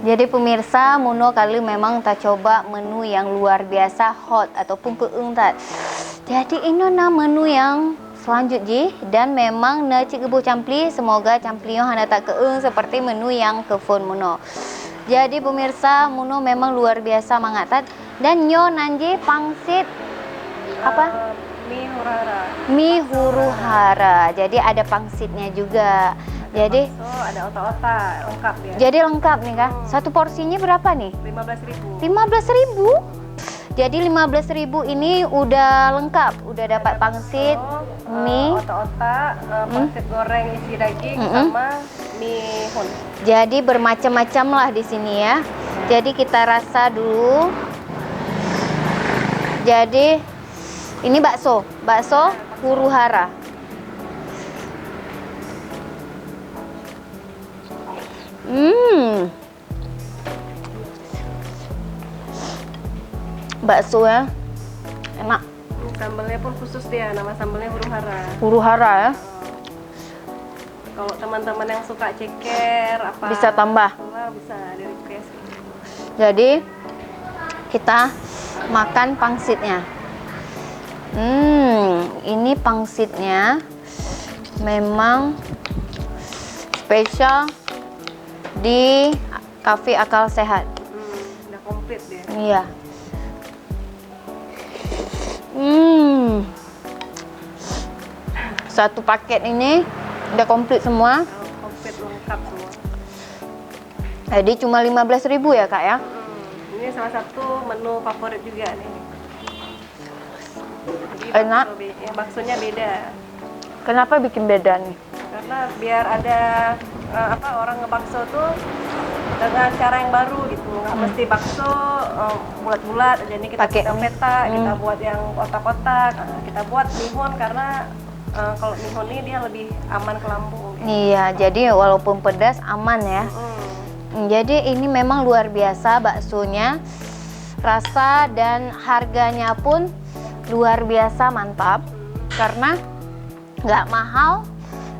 Jadi pemirsa, Muno kali memang tak coba menu yang luar biasa hot ataupun keung tak. Jadi ini menu yang selanjutnya dan memang na cik gebu campli, semoga campli hana tak keung seperti menu yang ke phone Muno. Jadi pemirsa, Muno memang luar biasa mangatat dan nyo nanji pangsit apa? Mie huru-hara. Mie huru-hara. Jadi ada pangsitnya juga. Jadi ada otak-otak lengkap ya. Jadi lengkap nih Kak. Satu porsinya berapa nih? 15.000. 15.000. Jadi 15.000 ini udah lengkap, udah dapat pangsit, mie, otak-otak, pangsit goreng isi daging sama mie hun. Jadi bermacam-macam lah di sini ya. Jadi kita rasa dulu. Jadi ini bakso huru-hara. Bakso ya, enak. Sambalnya pun khusus dia, nama sambalnya huru-hara. Huru-hara ya. Kalau teman-teman yang suka ceker apa bisa tambah. Bisa di request. Jadi kita makan pangsitnya. Ini pangsitnya memang spesial di Cafe Akal Sehat. Udah komplit dia. Iya. Satu paket ini udah komplit semua. Komplit lengkap semua. Jadi cuma 15.000 ya Kak ya? Ini salah satu menu favorit juga nih. Jadi enak. Baksonya beda. Kenapa bikin beda nih? Karena biar ada orang ngebakso tuh dengan cara yang baru gitu, nggak mesti bakso bulat-bulat. Jadi kita pakai peta, kita buat yang kotak-kotak. Kita buat mihun karena kalau mihun ini dia lebih aman ke lambung. Iya, jadi walaupun pedas aman ya. Jadi ini memang luar biasa baksonya, rasa dan harganya pun luar biasa mantap karena nggak mahal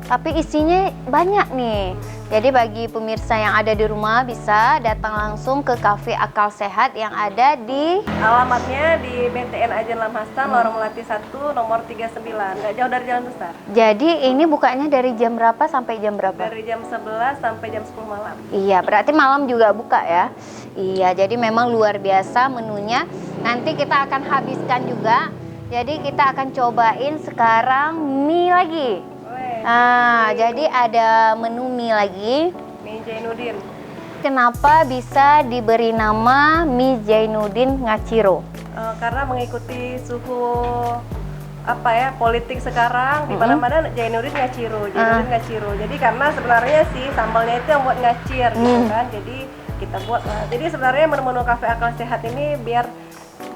tapi isinya banyak nih. Jadi bagi pemirsa yang ada di rumah bisa datang langsung ke Cafe Akal Sehat yang ada di alamatnya di BTN Ajen Lam Hasan, Lorong Melati 1, nomor 39, nggak jauh dari Jalan Besar. Jadi ini bukanya dari jam berapa sampai jam berapa? Dari jam 11 sampai jam 10 malam. Iya, berarti malam juga buka ya? Iya, jadi memang luar biasa menunya. Nanti kita akan habiskan juga. Jadi kita akan cobain sekarang mie lagi. Jadi ada menu mie lagi. Mie Jainuddin. Kenapa bisa diberi nama mie Jainuddin Ngaciro? Karena mengikuti suhu politik sekarang di mana-mana Jainuddin Ngaciro, Jadi karena sebenarnya sih sambalnya itu yang buat ngacir gitu kan. Jadi kita buat. Jadi sebenarnya menu-menu Cafe Akal Sehat ini biar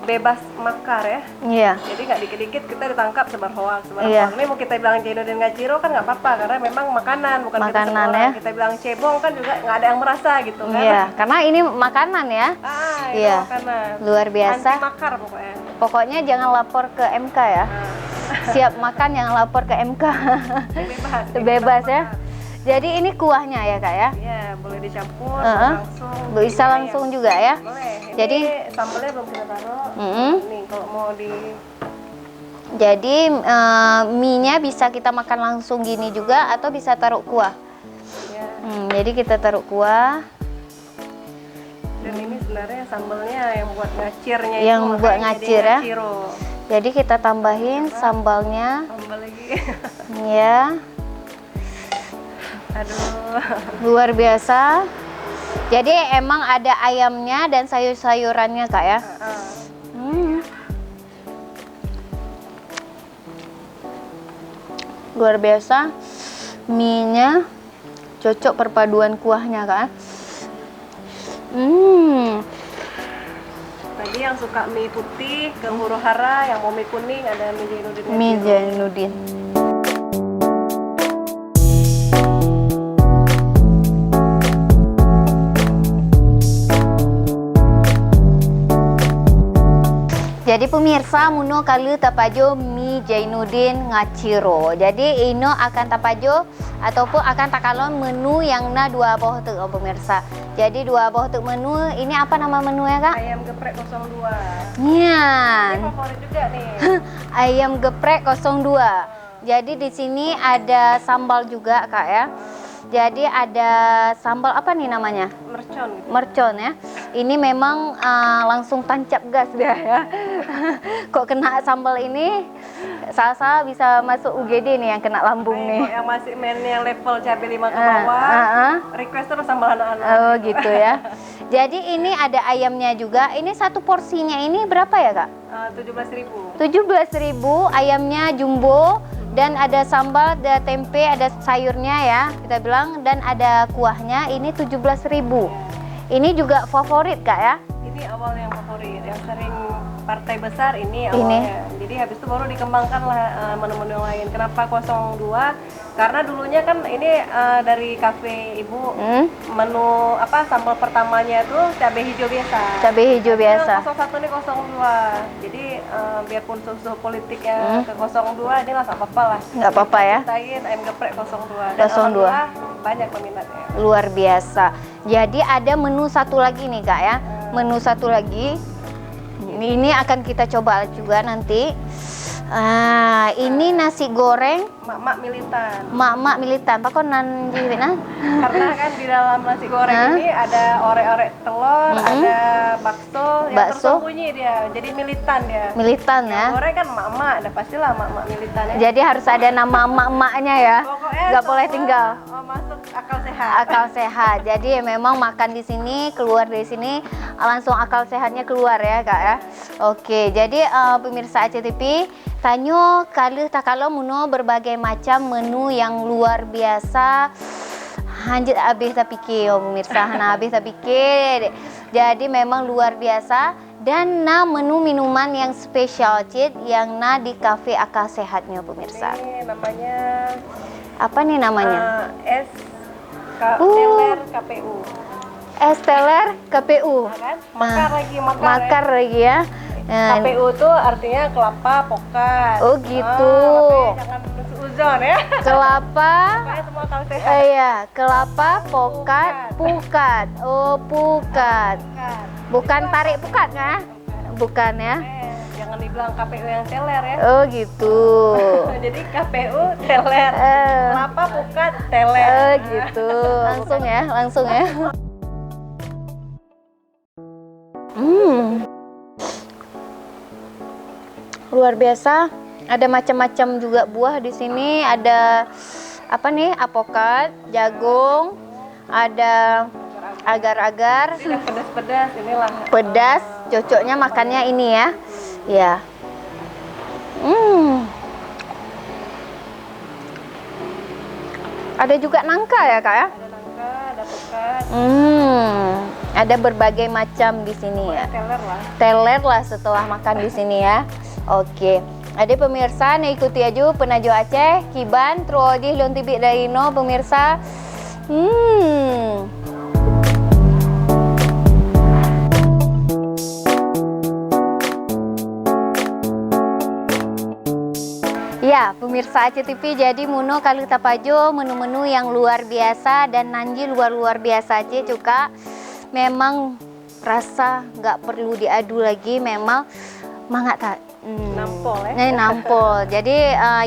bebas makar ya. Iya. Jadi nggak dikit-dikit kita ditangkap sebar hoax. Ini mau kita bilang Jainuddin Ngaciro kan nggak apa-apa karena memang makanan bukan makanan kita ya. Kita bilang cebong kan juga nggak ada yang merasa gitu kan. Iya, karena ini makanan ya. Iya. Makanan. Luar biasa. Anti makar pokoknya. Pokoknya jangan lapor ke MK ya. Siap makan jangan lapor ke MK. Bebas ya. Jadi ini kuahnya ya Kak ya? Iya, boleh dicampur langsung. Bisa langsung juga ya? Boleh. Jadi sambalnya belum kita taruh. Nih kalau mau di. Jadi mie-nya bisa kita makan langsung gini juga atau bisa taruh kuah. Ya. Jadi kita taruh kuah. Dan ini sebenarnya sambalnya yang buat ngacirnya yang itu. Buat ngacir ya. Ngaciro. Jadi kita tambahin sambalnya. Sambal lagi. Ya. Aduh. Luar biasa. Jadi emang ada ayamnya dan sayur-sayurannya Kak ya. Luar biasa. Mie-nya cocok perpaduan kuahnya Kak. Tadi yang suka mie putih, ke huru-hara, yang mau mie kuning ada mie Jainuddin. Mie Jainuddin. Jadi pemirsa, Muno kalu tapajo mie Jainuddin Ngaciro. Jadi ino akan tapajo ataupun akan takalon menu yang na 2 boh tu pemirsa. Jadi 2 boh tu menu ini apa nama menu ya Kak? Ayam geprek 02. Iya. Ini favorit juga nih. Ayam geprek 02. Jadi di sini ada sambal juga Kak ya. Jadi ada sambal apa nih namanya? Mercon gitu. Mercon ya. Ini memang langsung tancap gas dia ya. Kok kena sambal ini, Salsa bisa masuk UGD nih yang kena lambung nih. Yang masih main yang level cabai 5 ke bawah, request terus sambal anak-anak. Oh gitu ya. Jadi ini ada ayamnya juga. Ini satu porsinya ini berapa ya Kak? 17.000. 17.000 ayamnya jumbo. Dan ada sambal, ada tempe, ada sayurnya ya, kita bilang, dan ada kuahnya. Ini 17.000. Ini juga favorit Kak ya? Ini awal yang favorit, yang sering partai besar ini awalnya. Jadi habis itu baru dikembangkan lah menu-menu yang lain. Kenapa 02? Karena dulunya kan ini dari kafe ibu menu apa sambal pertamanya itu cabai hijau biasa. Cabai hijau biasa. 01 ini 02. Jadi biarpun suhu politiknya ke 02 ini lah nggak apa-apa lah. Nggak apa-apa ya. Ceritain ayam geprek 02. 02. Banyak peminatnya. Luar biasa. Jadi ada menu satu lagi nih Kak ya. Menu satu lagi. Ini akan kita coba juga nanti. Ini nasi goreng mak-mak militan. Mak-mak militan. Pak kok nan jiwit nah? Karena kan di dalam nasi goreng ini ada orek-orek telur, ada bakso yang tersembunyi dia. Jadi militan dia. Militan ya. Goreng kan mak-mak, ada pastilah mak-mak militan ya. Jadi harus ada nama mak-maknya ya. Pokoknya nggak boleh tinggal. Masuk akal sehat. Akal sehat. Jadi memang makan di sini, keluar dari sini langsung akal sehatnya keluar ya Kak ya. Oke, jadi pemirsa ACTV tanyo kalau muno berbagai macam menu yang luar biasa. Hanjit habis tak pikir pemirsa, habis tak pikir. Jadi memang luar biasa dan menu minuman yang spesial Cid yang di kafe akal sehatnya pemirsa. Ini namanya apa nih namanya? Es teler KPU. Es teler KPU. Kan? Makar lagi ya. KPU itu artinya kelapa pokat. Oh gitu. Jangan uzon ya. Kelapa. Pokoknya semua kalau sehat. Iya, kelapa, pokat, pukat. Oh, pukat. Bukan tarik pukat ya? Bukan ya? Jangan dibilang KPU yang teler ya. Oh gitu. Jadi KPU teler. Kelapa pukat teler. Oh gitu. Langsung ya, langsung ya. Luar biasa. Ada macam-macam juga buah di sini. Ada apa nih? Apokat, jagung, ada agar-agar. Ini udah pedas-pedas inilah. Pedas, cocoknya makannya ini ya. Ya. Ada juga nangka ya Kak ya? Ada nangka, ada pokat. Ada berbagai macam di sini ya. Teler lah. Teler lah setelah makan di sini ya. Oke. Ada pemirsa nih ikuti aja penajo Aceh, Kiban, Truodi, Lontibik Darino pemirsa. Ya, pemirsa ACTV, jadi muno kalau tapajo menu-menu yang luar biasa dan nanji luar biasa aja juga. Memang rasa nggak perlu diadu lagi, memang mangat tak. Nampol ya. Ini nampol. Jadi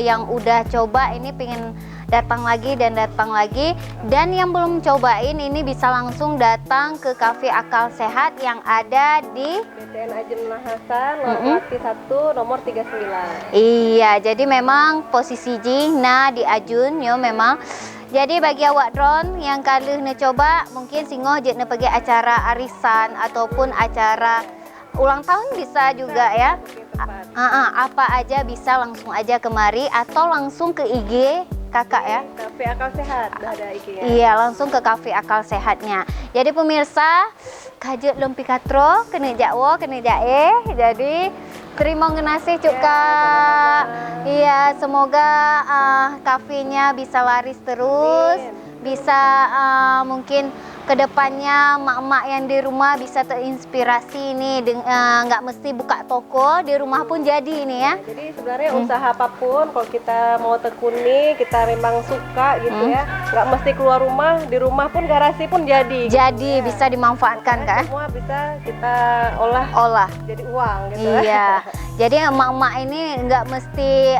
yang udah coba ini pengen datang lagi dan datang lagi, dan yang belum cobain ini bisa langsung datang ke Cafe Akal Sehat yang ada di BTN Ajem Hasan, Lorati 1 nomor 39. Iya, jadi memang posisi Jina di Ajun yo memang. Jadi bagi awak drone yang kali coba mungkin singo je pergi acara arisan ataupun acara ulang tahun bisa juga ya. Apa aja bisa langsung aja kemari atau langsung ke IG kakak ya. Cafe Akal Sehat ada IG-nya. Iya, langsung ke Cafe Akal Sehatnya. Jadi pemirsa, kajet lumpi katro, kena jakwo, kena jae. Jadi terima kasih juga. Iya, semoga kafenya bisa laris terus, bisa mungkin kedepannya mak-mak yang di rumah bisa terinspirasi nih, nggak mesti buka toko, di rumah pun jadi ini ya. Jadi sebenarnya usaha apapun kalau kita mau tekuni, kita memang suka gitu ya, nggak mesti keluar rumah, di rumah pun garasi pun jadi. Jadi bisa dimanfaatkan kan? Semua bisa kita olah jadi uang gitu. Iya. Jadi emak-emak ini nggak mesti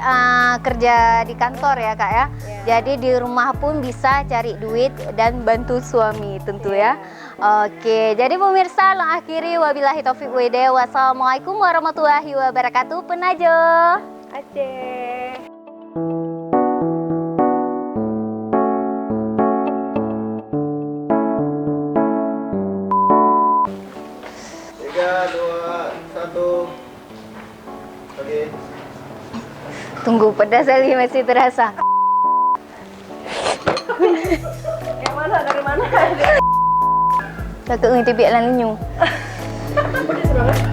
kerja di kantor ya kak ya. Jadi di rumah pun bisa cari duit dan bantu suami tentu ya. Oke, jadi pemirsa lo akhiri wabillahi taufiq wa'hidayah. Wassalamualaikum warahmatullahi wabarakatuh. Penajo. Aceh. 3, 2, 1. Oke. Tunggu pedas lagi masih terasa. Yang mana? Dari mana? Kakak ngerti biak lan lenyung. Pedes banget.